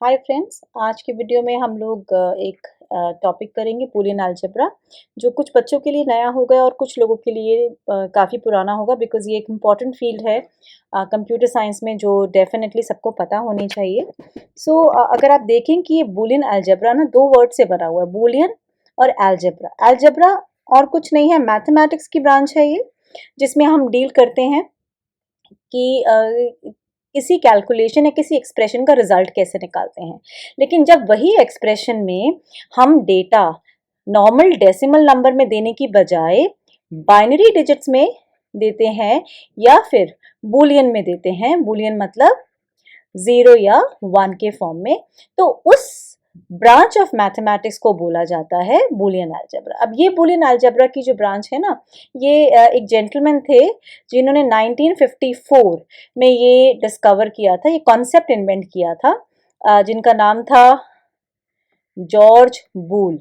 Hi friends, आज की video में हम लोग एक टॉपिक करेंगे बूलियन अलजेब्रा, जो कुछ बच्चों के लिए नया होगा और कुछ लोगों के लिए काफ़ी पुराना होगा बिकॉज ये एक इम्पॉर्टेंट फील्ड है कंप्यूटर साइंस में जो डेफिनेटली सबको पता होनी चाहिए। सो अगर आप देखें कि ये बूलियन अलजेब्रा ना दो वर्ड से बना हुआ है, बूलियन और अलजेब्रा। अलजेब्रा और कुछ नहीं है, मैथमेटिक्स की ब्रांच है ये, जिसमें हम डील करते हैं कि किसी कैलकुलेशन या किसी एक्सप्रेशन का रिजल्ट कैसे निकालते हैं। लेकिन जब वही एक्सप्रेशन में हम डेटा नॉर्मल डेसिमल नंबर में देने की बजाय बाइनरी डिजिट्स में देते हैं या फिर बूलियन में देते हैं, बूलियन मतलब 0 या 1 के फॉर्म में, तो उस ब्रांच ऑफ मैथमेटिक्स को बोला जाता है बूलियन अलजेब्रा। अब ये बूलियन अलजेब्रा की जो ब्रांच है ना, ये एक जेंटलमैन थे जिन्होंने 1954 में ये डिस्कवर किया था, ये कॉन्सेप्ट इन्वेंट किया था, जिनका नाम था जॉर्ज बूल।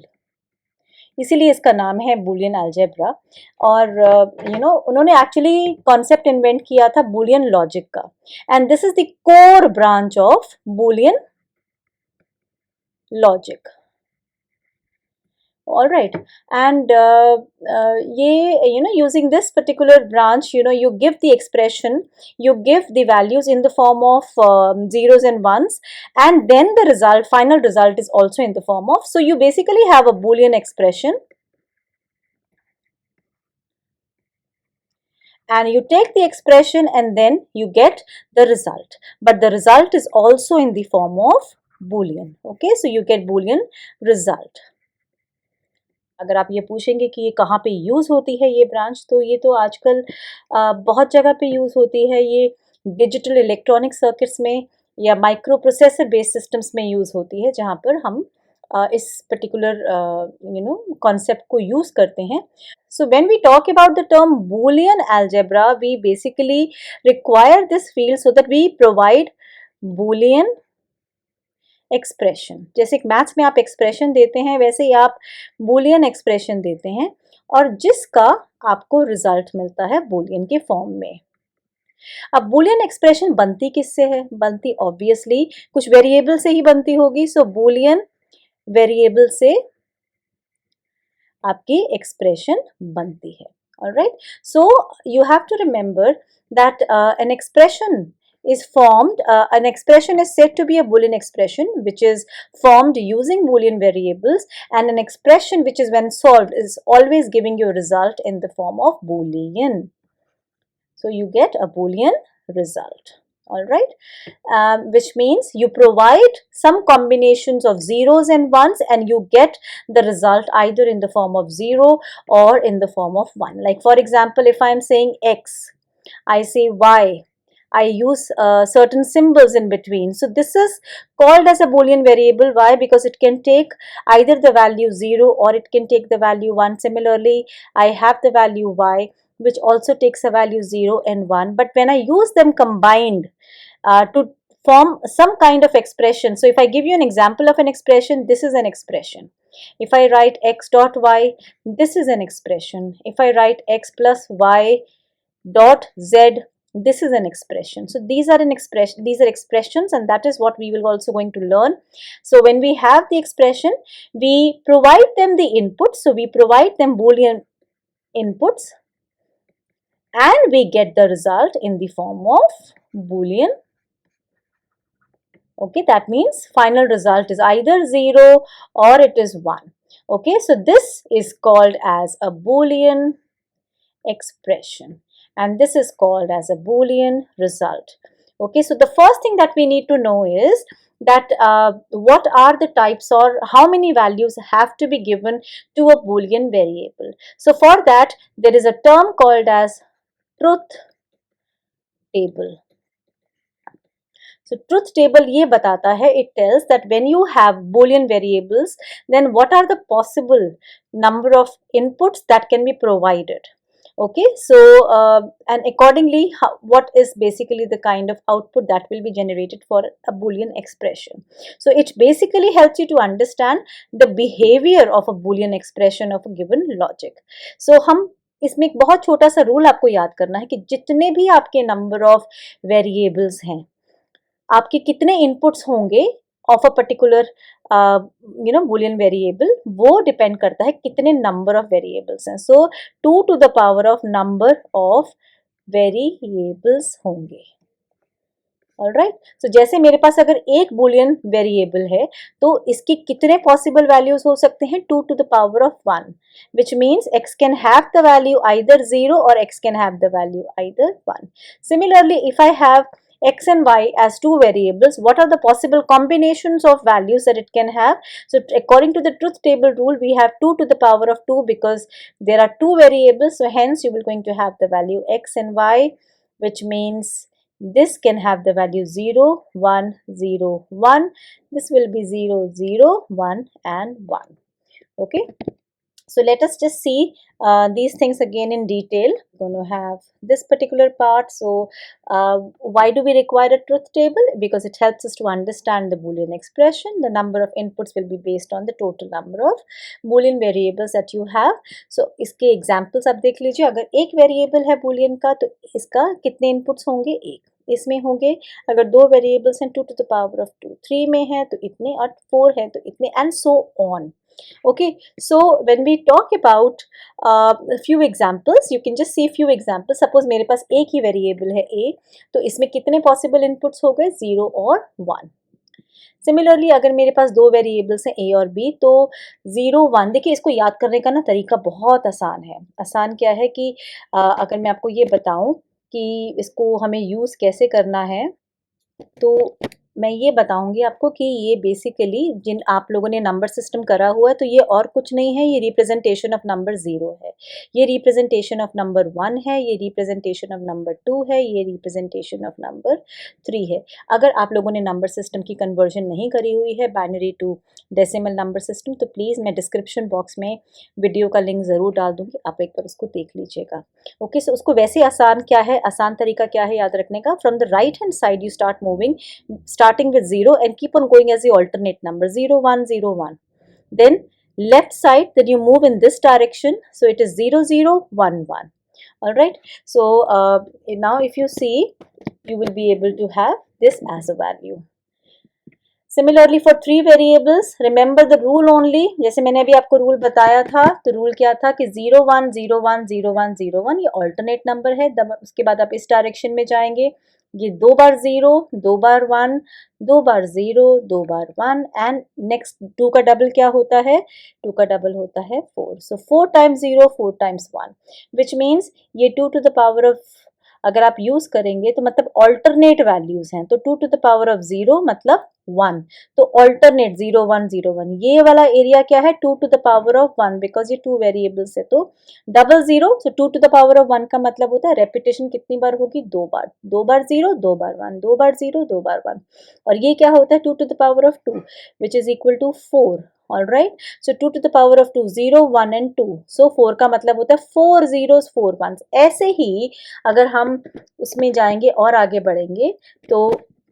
इसीलिए इसका नाम है बूलियन अलजेब्रा। और उन्होंने एक्चुअली कॉन्सेप्ट इन्वेंट किया था बूलियन लॉजिक का, and this is the core branch of Boolean logic. All right, and using this particular branch, you give the expression, you give the values in the form of zeros and ones, and then the final result is also in the form of, so you basically have a boolean expression and you take the expression and then you get the result, but the result is also in the form of boolean. Okay, so you get boolean result. अगर आप ये पूछेंगे कि ये कहाँ पे use होती है ये ब्रांच, तो ये तो आजकल बहुत जगह पे यूज़ होती है। ये डिजिटल इलेक्ट्रॉनिक सर्किट्स में या माइक्रो प्रोसेसर बेस्ड सिस्टम्स में यूज़ होती है, जहाँ पर हम इस पर्टिकुलर कॉन्सेप्ट को यूज़ करते हैं। So when we talk about the term Boolean algebra, we basically require this field so that we provide Boolean expression. जैसे मैथ्स में आप एक्सप्रेशन देते हैं, वैसे ही आप बूलियन एक्सप्रेशन देते हैं और जिसका आपको रिजल्ट मिलता है बूलियन के फॉर्म में। अब बूलियन एक्सप्रेशन बनती किससे है? बनती ऑब्वियसली कुछ वेरिएबल से ही बनती होगी। सो बूलियन वेरिएबल से आपकी एक्सप्रेशन बनती है। Alright, so you have to remember that an expression is formed, an expression is said to be a Boolean expression which is formed using Boolean variables, and an expression which is when solved is always giving you a result in the form of Boolean. So you get a Boolean result. Alright, which means you provide some combinations of zeros and ones and you get the result either in the form of 0 or in the form of 1. Like for example, if I am saying x, I say y, I use certain symbols in between. So this is called as a Boolean variable. Why? Because it can take either the value 0 or it can take the value 1. Similarly, I have the value y, which also takes a value 0 and 1. But when I use them combined to form some kind of expression, so if I give you an example of an expression, this is an expression. If I write x dot y, this is an expression. If I write x plus y dot z, this is an expression. So these are expressions, and that is what we will also going to learn. So when we have the expression, we provide them the inputs. So we provide them Boolean inputs and we get the result in the form of Boolean. Okay, that means final result is either 0 or it is 1. Okay, so this is called as a Boolean expression, and this is called as a Boolean result. Okay, so the first thing that we need to know is that what are the types or how many values have to be given to a Boolean variable. So for that, there is a term called as truth table. So truth table ये बताता है, it tells that when you have Boolean variables, then what are the possible number of inputs that can be provided. Okay, so and accordingly what is basically the kind of output that will be generated for a Boolean expression. So it basically helps you to understand the behavior of a Boolean expression of a given logic. So हम इसमें एक बहुत छोटा सा rule आपको याद करना है कि जितने भी आपके नंबर ऑफ वेरिएबल्स हैं, आपके कितने इनपुट्स होंगे of a particular boolean variable, वो डिपेंड करता है कितने नंबर ऑफ वेरिएबल्स हैं. सो 2 to the power of number of variables होंगे. ऑलराइट, सो जैसे मेरे पास अगर एक बुलियन वेरिएबल है तो इसकी कितने पॉसिबल वैल्यूज हो सकते हैं, 2 to the power of 1, which means x can have the value either 0 or x can have the value either 1. Similarly, if I have x and y as two variables, what are the possible combinations of values that it can have? So according to the truth table rule, we have 2 to the power of 2 because there are two variables, so hence you will going to have the value x and y, which means this can have the value 0, 1, 0, 1. This will be 0, 0, 1 and 1. Okay. So let us just see these things again in detail. We're going to have this particular part. So why do we require a truth table? Because it helps us to understand the Boolean expression. The number of inputs will be based on the total number of Boolean variables that you have. So इसके examples आप देख लीजिए. अगर एक variable है Boolean का तो इसका कितने inputs होंगे, एक इसमें होंगे. अगर दो वेरिएबल्स हैं 2 to the power of 2, 3 में है तो इतने, और 4 है तो इतने, and so on. Okay, so when we talk about a few examples, you can just see few examples. Suppose मेरे पास एक ही वेरिएबल है a, तो इसमें कितने पॉसिबल इनपुट्स हो गए, 0 और 1. सिमिलरली अगर मेरे पास दो वेरिएबल्स हैं a और b, तो 0, 1, देखिए इसको याद करने का ना तरीका बहुत आसान है. आसान क्या है कि अगर मैं आपको ये बताऊं कि इसको हमें यूज़ कैसे करना है, तो मैं ये बताऊंगी आपको कि ये बेसिकली जिन आप लोगों ने नंबर सिस्टम करा हुआ है तो ये और कुछ नहीं है, ये रिप्रेजेंटेशन ऑफ नंबर 0 है, ये रिप्रेजेंटेशन ऑफ नंबर 1 है, ये रिप्रेजेंटेशन ऑफ नंबर 2 है, ये रिप्रेजेंटेशन ऑफ नंबर 3 है. अगर आप लोगों ने नंबर सिस्टम की कन्वर्जन नहीं करी हुई है binary to decimal number system, तो प्लीज़ मैं डिस्क्रिप्शन बॉक्स में वीडियो का लिंक ज़रूर डाल दूँगी, आप एक बार उसको देख लीजिएगा. ओके, सो उसको वैसे आसान क्या है, आसान तरीका क्या है याद रखने का, from the right hand side you start moving starting with 0 and keep on going as the alternate number, 0, 1, 0, 1. Then left side, then you move in this direction, so it is 0, 0, 1, 1. All right, so now if you see, you will be able to have this as a value. Similarly for three variables, remember the rule only. जैसे मैंने अभी आपको rule बताया था, तो rule क्या था कि 0, 1, 0, 1, 0, 1, 0, 1 ये ऑल्टरनेट नंबर है. उसके बाद आप इस डायरेक्शन में जाएंगे, ये 2 बार 0, 2 बार 1, 2 बार 0, 2 बार 1, एंड नेक्स्ट 2 का डबल क्या होता है, 2 का डबल होता है 4. सो 4 times 0, 4 times 1, विच मीन्स ये 2 to the power of, अगर आप यूज करेंगे तो मतलब ऑल्टरनेट वैल्यूज हैं, तो 2 to the power of 0 मतलब 1, तो ऑल्टरनेट 0, 1, 0, 1, ये वाला एरिया क्या है, 2 to the power of 1, because ये टू वेरिएबल्स है. तो double 0, so 2 to the power of 1 का मतलब होता है रेपिटेशन कितनी बार होगी, 2 बार, 2 बार 0, 2 बार 1, 2 बार 0, 2 बार 1, और ये क्या होता है 2 to the power of 2, which is equal to 4. All right, so 2 to the power of 2, 0, 1 and 2, so 4 का मतलब होता है 4 zeros 4 ones. ऐसे ही अगर हम उसमें जाएंगे और आगे बढ़ेंगे तो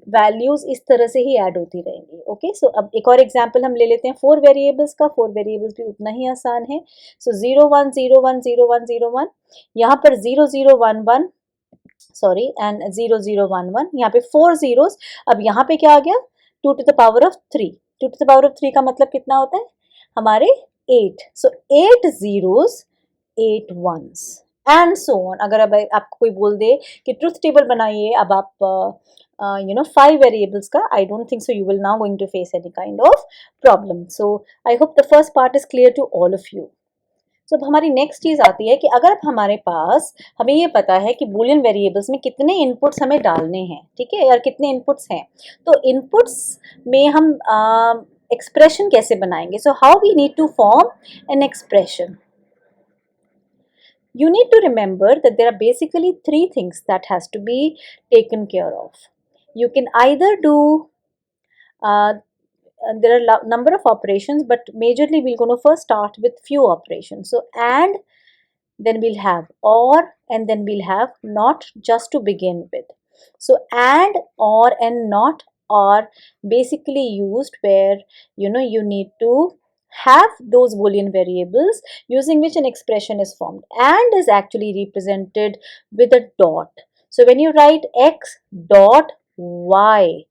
वैल्यूज इस तरह से ही ऐड होती रहेंगी. ओके, सो अब एक और एग्जांपल हम ले लेते हैं 4 वेरिएबल्स का. 4 वेरिएबल्स भी उतना ही आसान है. सो 0, 1, 0, 1, 0, 1, 0, 1, यहाँ पर 0, 0, 1, 1, सॉरी, एंड 0, 0, 1, 1, यहाँ पे 4 zeros. अब यहाँ पे क्या आ गया, 2 to the power of 3. 2 to the power of 3 का मतलब कितना होता है हमारे 8. सो 8 zeros, 8 ones and so on. अगर अब आपको कोई बोल दे कि ट्रुथ टेबल बनाइए, अब आप 5 वेरिएबल्स का, I don't think so you will now going to face any kind of problem. So I hope the first part is clear to all of you. तो अब हमारी नेक्स्ट चीज़ आती है कि अगर हमारे पास, हमें ये पता है कि बूलियन वेरिएबल्स में कितने इनपुट्स हमें डालने हैं, ठीक है, या कितने इनपुट्स हैं, तो इनपुट्स में हम एक्सप्रेशन कैसे बनाएंगे. So how we need to form an expression. You need to remember that there are basically 3 things that has to be taken care of. You can either do there are number of operations, but majorly we're going to first start with few operations. So and, then we'll have or, and then we'll have not, just to begin with. So and, or and not are basically used where you need to have those Boolean variables using which an expression is formed. And is actually represented with a dot. So when you write x dot y,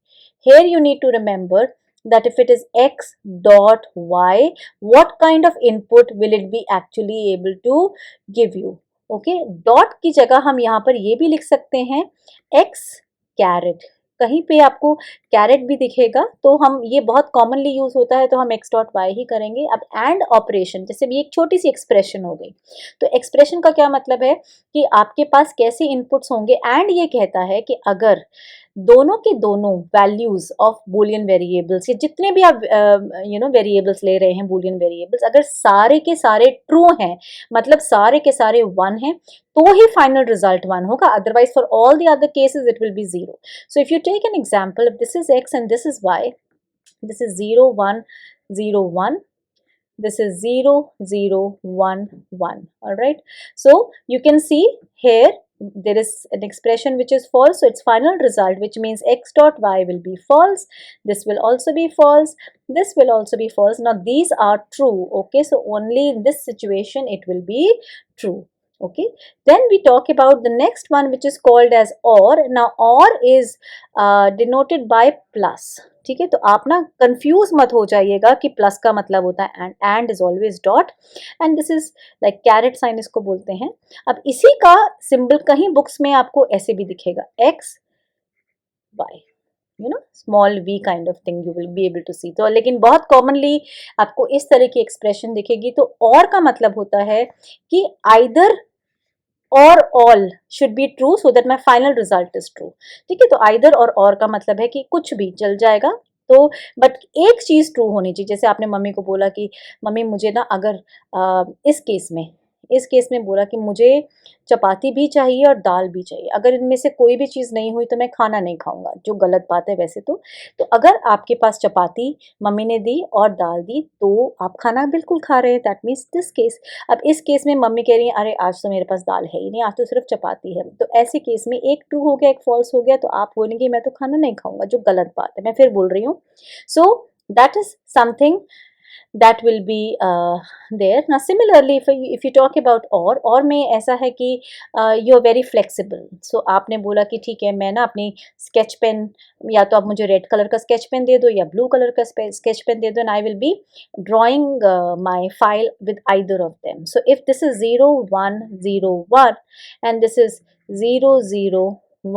here you need to remember that if it is x dot y, what kind of input will it be actually able to give you. Okay, dot की जगह हम यहाँ पर ये भी लिख सकते हैं x कैरेट, कहीं पे आपको कैरेट भी दिखेगा तो हम, ये बहुत कॉमनली यूज होता है तो हम x डॉट y ही करेंगे. अब एंड ऑपरेशन, जैसे भी एक छोटी सी एक्सप्रेशन हो गई, तो एक्सप्रेशन का क्या मतलब है कि आपके पास कैसे इनपुट्स होंगे, एंड ये कहता है कि अगर दोनों के दोनों वैल्यूज ऑफ बूलियन वेरिएबल्स, ये जितने भी आप वेरिएबल्स ले रहे हैं बूलियन वेरिएबल्स, अगर सारे के सारे ट्रू हैं, मतलब सारे के सारे 1 हैं, तो ही फाइनल रिजल्ट 1 होगा. Otherwise for all the other cases it will be 0. So if you take an example, if this is x and this is y, this is 0 1 0 1, this is 0 0 1 1. All right, so you can see here there is an expression which is false, so its final result, which means x dot y will be false, this will also be false, this will also be false. Now these are true. Okay, so only in this situation it will be true. Okay, then we talk about the next one, which is called as OR. Now OR is denoted by plus. ठीक है, तो आप ना confuse मत हो जाइएगा कि plus का मतलब होता है and is always dot, and this is like caret sign इसको बोलते हैं. अब इसी का सिंबल कहीं बुक्स में आपको ऐसे भी दिखेगा, X Y, small v kind of thing, you will be able to see. तो लेकिन बहुत कॉमनली आपको इस तरह की एक्सप्रेशन दिखेगी. तो और का मतलब होता है कि आइदर और all should be true so that my final result is true. ठीक है, तो आइदर और का मतलब है कि कुछ भी चल जाएगा, तो बट एक चीज ट्रू होनी चाहिए. जैसे आपने मम्मी को बोला कि मम्मी मुझे ना, अगर इस केस में बोला कि मुझे चपाती भी चाहिए और दाल भी चाहिए, अगर इनमें से कोई भी चीज़ नहीं हुई तो मैं खाना नहीं खाऊंगा, जो गलत बात है वैसे तो अगर आपके पास चपाती मम्मी ने दी और दाल दी तो आप खाना बिल्कुल खा रहे हैं, दैट मीन्स दिस केस. अब इस केस में मम्मी कह रही है अरे आज तो मेरे पास दाल है ही नहीं, आज तो सिर्फ चपाती है, तो ऐसे केस में एक ट्रू हो गया एक फॉल्स हो गया, तो आप बोलेंगे मैं तो खाना नहीं खाऊंगा, जो गलत बात है. मैं फिर बोल रही हूँ. So that is something that will be there. Now similarly if you talk about और में ऐसा है कि you are very flexible. So आपने बोला कि ठीक है मैं ना अपनी स्केच पेन, या तो आप मुझे रेड कलर का स्केच पेन दे दो या ब्लू कलर का स्केच पेन दे दो, and I will be drawing my file with either of them. So if this is 0 1 0 1 and this is 0 0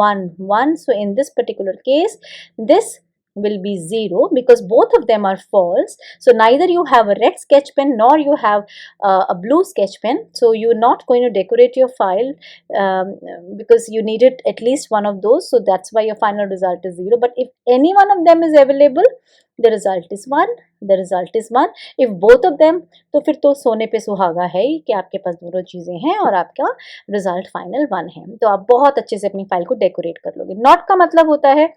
1 1, so in this particular case this will be 0 because both of them are false. So neither you have a red sketch pen nor you have a blue sketch pen, so you're not going to decorate your file because you needed at least one of those, so that's why your final result is 0. But if any one of them is available, the result is 1, the result is 1. If both of them, तो फिर तो सोने पे सुहागा है ही कि आपके पास दोनों चीज़ें हैं और आपका रिजल्ट फाइनल 1 है, तो आप बहुत अच्छे से अपनी फाइल को डेकोरेट कर लोगे. नॉट का मतलब होता है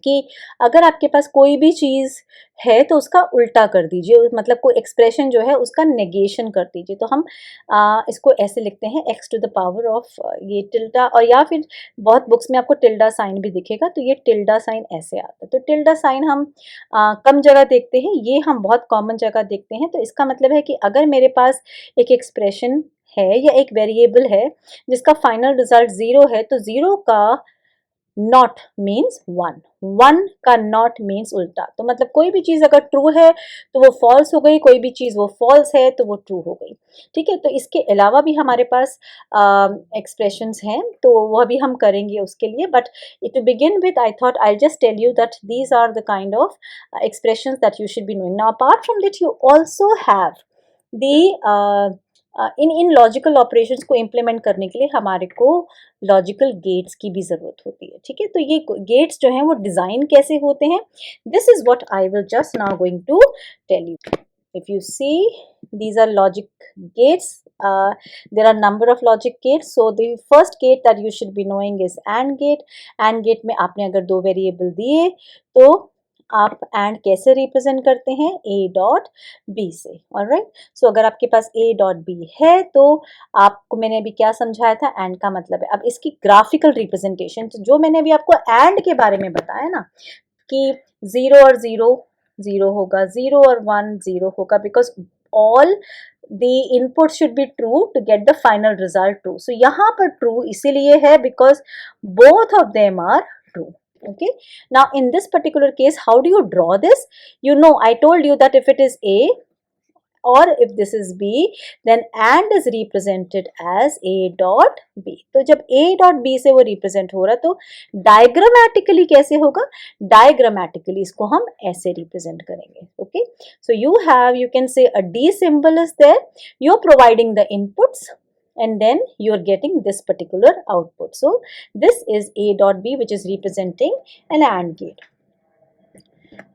कि अगर आपके पास कोई भी चीज़ है तो उसका उल्टा कर दीजिए, मतलब कोई एक्सप्रेशन जो है उसका नेगेशन कर दीजिए. तो हम इसको ऐसे लिखते हैं x to the power of ये टिल्डा, और या फिर बहुत बुक्स में आपको टिल्डा साइन भी दिखेगा, तो ये टिल्डा साइन ऐसे आता है. तो टिल्डा साइन हम कम जगह देखते हैं, ये हम बहुत कॉमन जगह देखते हैं. तो इसका मतलब है कि अगर मेरे पास एक एक्सप्रेशन है या एक वेरिएबल है जिसका फाइनल रिजल्ट 0 है, तो 0 का नॉट मीन्स 1, 1 का नॉट मीन्स उल्टा. तो मतलब कोई भी चीज़ अगर ट्रू है तो वो फॉल्स हो गई, कोई भी चीज़ वो फॉल्स है तो वो ट्रू हो गई. ठीक है, तो इसके अलावा भी हमारे पास एक्सप्रेशंस हैं, तो वह भी हम करेंगे उसके लिए. But to begin with I thought I just tell you that these are the kind of expressions that you should be knowing. Now apart from that you also have the in logical operations को implement करने के लिए हमारे को logical gets की भी ज़रूरत होती है. ठीक है, तो ये गेट्स जो हैं वो डिज़ाइन कैसे होते हैं, this is what I will just now going to tell you. If you see these are logic gates, there are number of logic gates. So the first gate that you should be knowing is AND gate. AND gate में आपने अगर दो variable दिए तो आप and कैसे represent करते हैं, a डॉट b से. ऑलराइट, सो अगर आपके पास a डॉट b है तो आपको मैंने अभी क्या समझाया था, एंड का मतलब है. अब इसकी ग्राफिकल रिप्रेजेंटेशन, तो जो मैंने अभी आपको एंड के बारे में बताया ना कि 0 और 0 0 होगा, 0 और 1 0 होगा, because all the input should be true to get the final result true. So यहाँ पर true इसीलिए है because both of them are true. Okay, now in this particular case, how do you draw this? You know, I told you that if it is A or if this is B, then and is represented as A dot B. तो जब A dot B से वो represent हो रहा तो diagrammatically कैसे होगा? Diagrammatically इसको हम ऐसे represent करेंगे. Okay, so you can say a D symbol is there. You're providing the inputs and then you're getting this particular output. So this is A dot B, which is representing an AND gate.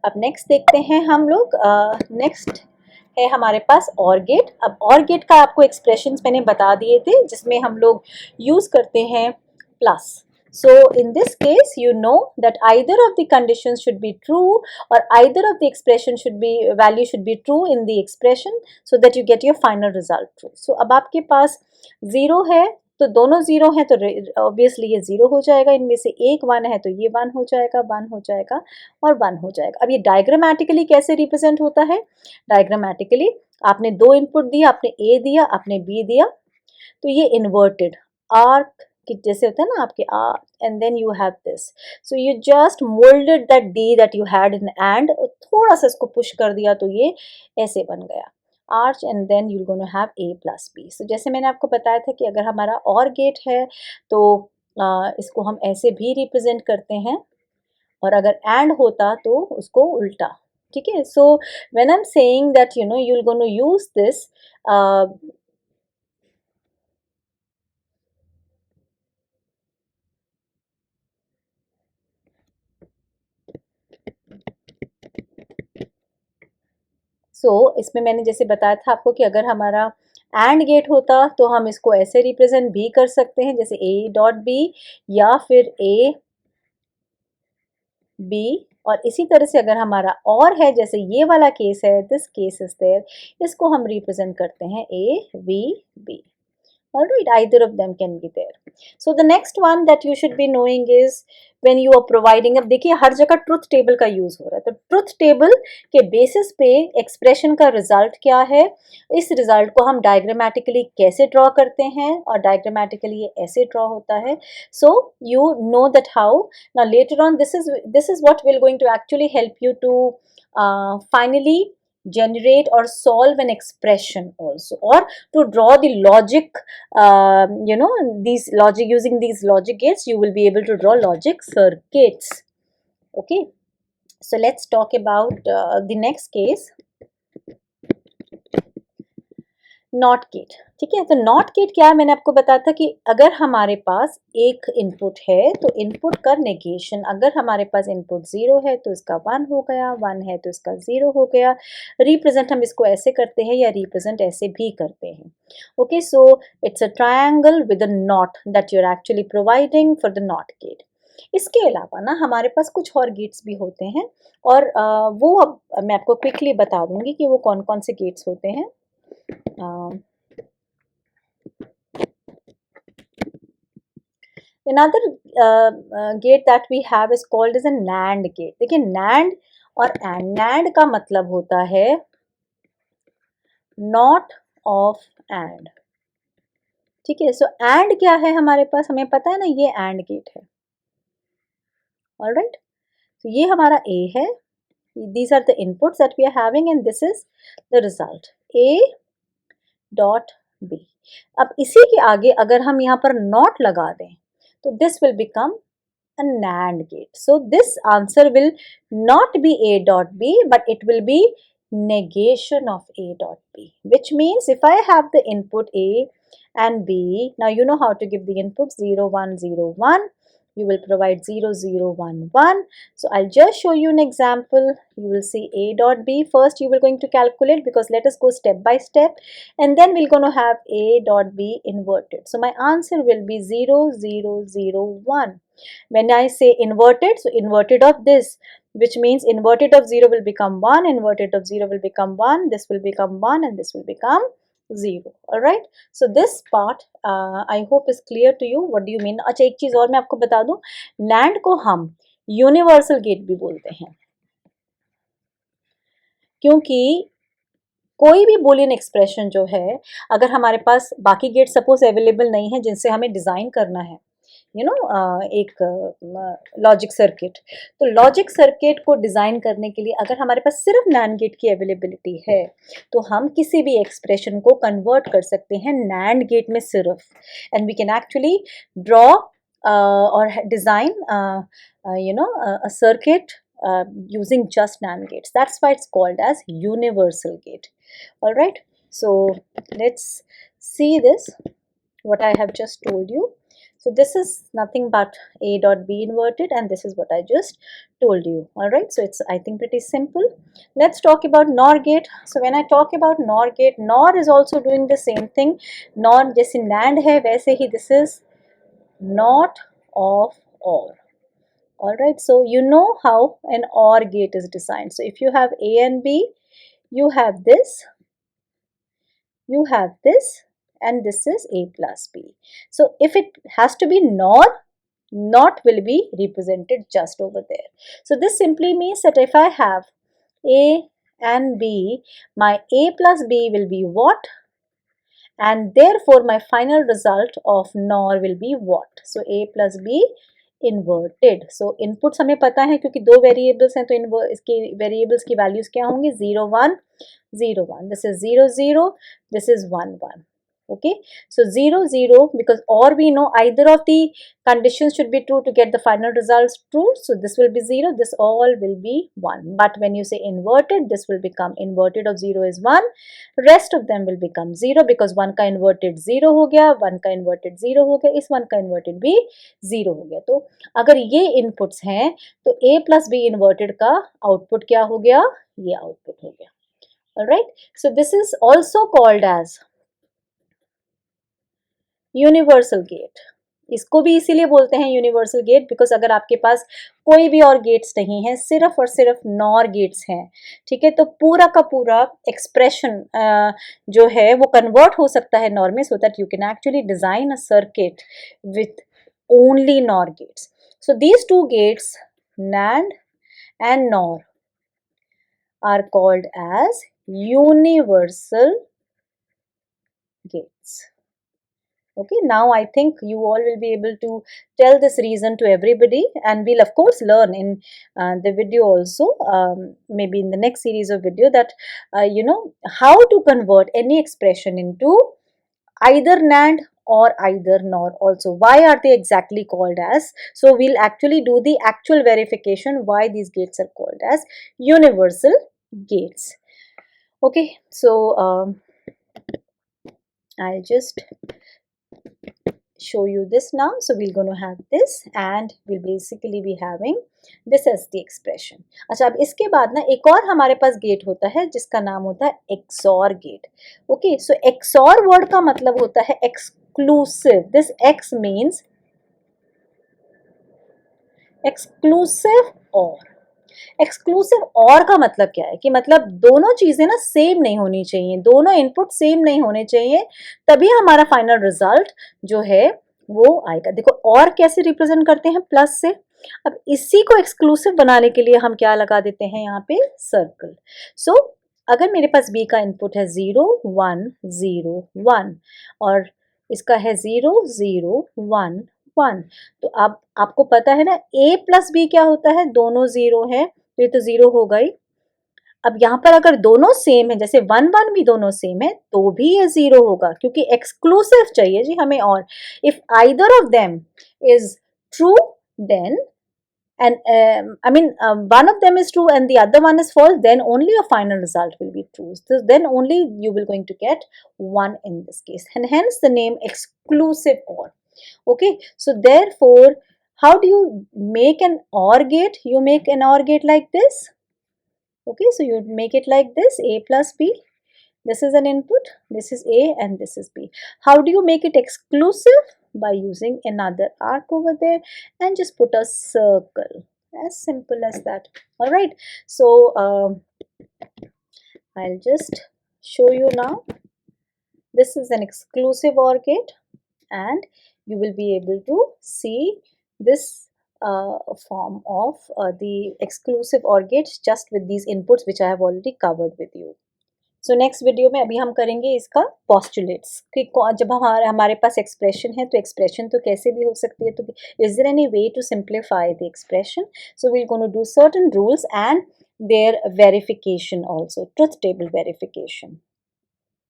अब next देखते हैं हम लोग. Next है हमारे पास OR gate. अब OR gate का आपको एक्सप्रेशंस मैंने बता दिए थे जिसमें हम लोग यूज करते हैं plus. So in this case, you know that either of the conditions should be true or either of the expression should be value should be true in the expression so that you get your final result true. So अब आपके पास 0 है तो दोनों 0 हैं तो obviously ये 0 हो जाएगा. इनमें से एक 1 है तो ये 1 हो जाएगा, 1 हो जाएगा और 1 हो जाएगा. अब ये डायग्रामेटिकली कैसे रिप्रेजेंट होता है? डायग्रामेटिकली आपने दो इनपुट दिया, आपने A दिया, आपने B दिया, तो ये इन्वर्टेड आर्क कि जैसे होता है ना आपके arc, and then you have this. So you just moulded that D that you had in end, थोड़ा सा इसको पुश कर दिया तो ये ऐसे बन गया arch, and then you gonna have A plus B. सो जैसे मैंने आपको बताया था कि अगर हमारा OR गेट है तो इसको हम ऐसे भी रिप्रेजेंट करते हैं और अगर AND होता तो उसको उल्टा. ठीक है. So when I am saying that you know you will gonna use this, इसमें मैंने जैसे बताया था आपको कि अगर हमारा एंड गेट होता तो हम इसको ऐसे रिप्रेजेंट भी कर सकते हैं जैसे A डॉट B या फिर A B, और इसी तरह से अगर हमारा और है जैसे ये वाला केस है, दिस केस इज देयर, इसको हम रिप्रेजेंट करते हैं A B B. Alright, either of them can be there. So the next one that you should be knowing is when you are providing. अब देखिए हर जगह ट्रुथ टेबल का use हो रहा है, तो ट्रुथ टेबल के बेसिस पे एक्सप्रेशन का रिजल्ट क्या है, इस रिजल्ट को हम डायग्रामेटिकली कैसे ड्रॉ करते हैं, और डायग्रामेटिकली ये ऐसे ड्रॉ होता है. So you know that how. Now later on this is what will going to actually help you to finally generate or solve an expression also, or to draw the logic, you know, these logic, using these logic gates you will be able to draw logic circuits. Okay, so let's talk about the next case, not gate. ठीक है, तो not gate क्या है, मैंने आपको बताया था कि अगर हमारे पास एक इनपुट है तो इनपुट का नेगेशन, अगर हमारे पास इनपुट 0 है तो इसका 1 हो गया, 1 है तो इसका 0 हो गया. रिप्रेजेंट हम इसको ऐसे करते हैं या रिप्रेजेंट ऐसे भी करते हैं. Okay, so it's a triangle with a not that you are actually providing for the not gate. इसके अलावा ना हमारे पास कुछ और गेट्स भी होते हैं, और वो अब मैं आपको क्विकली बता दूंगी कि वो कौन कौन से गेट्स होते हैं. Another gate that we have is called as a NAND gate. देखिए NAND और AND. NAND का मतलब होता है not of AND. ठीक है, सो AND क्या है हमारे पास, हमें पता है ना, ये AND गेट है. ऑलराइट, तो ये हमारा A है. These are the inputs that we are having and this is the result A dot B. अब इसी के आगे अगर हम यहाँ पर नॉट लगा दें तो this will become a NAND gate. So this answer will not be A dot B, but it will be negation of A dot B, which means if I have the input A and B, now you know how to give the inputs 0 1 0 1. You will provide 0 0 1 1. So I'll just show you an example. You will see A dot B. First you will going to calculate, because let us go step by step, and then we're going to have A dot B inverted. So my answer will be 0 0 0 1. When I say inverted, so inverted of this, which means inverted of 0 will become 1, inverted of 0 will become 1, this will become 1, and this will become 0. Alright, so this part I hope is clear to you. What do you mean? अच्छा, एक चीज और मैं आपको बता दूं, NAND को हम यूनिवर्सल गेट भी बोलते हैं, क्योंकि कोई भी बूलियन एक्सप्रेशन जो है, अगर हमारे पास बाकी गेट सपोज अवेलेबल नहीं है जिनसे हमें डिजाइन करना है, एक लॉजिक सर्किट। तो लॉजिक सर्किट को डिज़ाइन करने के लिए अगर हमारे पास सिर्फ नैंड गेट की अवेलेबिलिटी है तो हम किसी भी एक्सप्रेशन को कन्वर्ट कर सकते हैं नैंड गेट में सिर्फ, and we can actually draw or design a circuit using just NAND gates. That's why it's called as universal gate. All right, so let's see this, what I have just told you. So this is nothing but A dot B inverted, and this is what I just told you. All right, so it's, I think, pretty simple. Let's talk about NOR gate. So when I talk about NOR gate, NOR is also doing the same thing. NOR जैसे NAND है वैसे ही this is not of OR. Alright, so you know how an OR gate is designed. So if you have A and B, you have this, and this is A plus B. So if it has to be NOR, NOT will be represented just over there. So this simply means that if I have A and B, my A plus B will be what? And therefore my final result of NOR will be what? So A plus B inverted. So inputs हमें पता है क्योंकि दो variables हैं तो इसके variables की values क्या होंगी? 0 1 0 1. This is 0 0. This is 1 1. Okay, so 0 0, because or we know either of the conditions should be true to get the final results true. So this will be 0, this all will be 1. But when you say inverted, this will become inverted of 0 is 1, rest of them will become 0 because 1 का inverted 0 हो गया, 1 का inverted 0 हो गया, इस 1 का inverted भी 0 हो गया. तो अगर ये inputs हैं तो A plus B inverted का output क्या हो गया? ये output हो गया. Alright, so this is also called as universal gate. इसको भी इसीलिए बोलते हैं यूनिवर्सल गेट बिकॉज अगर आपके पास कोई भी और गेट्स नहीं है, सिर्फ और सिर्फ नॉर गेट्स हैं, ठीक है, तो पूरा का पूरा एक्सप्रेशन जो है वो कन्वर्ट हो सकता है नॉर में, so that you can actually design a circuit with only NOR gates. So these two gates NAND and NOR are called as universal gates. Okay, now I think you all will be able to tell this reason to everybody, and we'll of course learn in the video also, maybe in the next series of video, that how to convert any expression into either NAND or either NOR also. Why are they exactly called as? So we'll actually do the actual verification why these gates are called as universal gates. Okay, so I'll just show you this now. So we're going to have this and we'll basically be having this as the expression. अच्छा, अब इसके बाद ना एक और हमारे पास gate होता है जिसका नाम होता है XOR गेट. ओके, सो XOR वर्ड का मतलब होता है exclusive. This X means exclusive OR. Exclusive और का मतलब क्या है कि मतलब दोनों चीजें ना सेम नहीं होनी चाहिए, दोनों इनपुट सेम नहीं होने चाहिए, तभी हमारा फाइनल रिजल्ट जो है वो आएगा. देखो और कैसे रिप्रेजेंट करते हैं? प्लस से. अब इसी को एक्सक्लूसिव बनाने के लिए हम क्या लगा देते हैं यहाँ पे? सर्कल. सो अगर मेरे पास बी का इनपुट है 0 1 0 1 और इसका है 0 0 1 1, तो अब आपको पता है ना A प्लस बी क्या होता है? दोनों 0 है तो ये तो 0 हो गई. अब यहाँ पर अगर दोनों सेम है, जैसे 1 1 भी दोनों सेम है, तो भी ये 0 होगा क्योंकि एक्सक्लूसिव चाहिए जी हमें. और if either of them is true then one of them is true and the other one is false, then only your final result will be true. So then only you will going to get 1 in this case, and hence the name exclusive OR. Okay, so therefore how do you make an OR gate? You make an OR gate like this. Okay, so you make it like this: A plus B. This is an input, this is A and this is B. How do you make it exclusive? By using another arc over there and just put a circle. As simple as that. All right, so I'll just show you now. This is an exclusive OR gate and you will be able to see this form of the exclusive OR gates just with these inputs which I have already covered with you. So next video में अभी हम करेंगे इसका postulates कि जब हमारे पास expression है तो एक्सप्रेशन तो कैसे भी हो सकती है, तो is there any way to simplify the expression. So we are going to do certain rules and their verification also, truth table verification.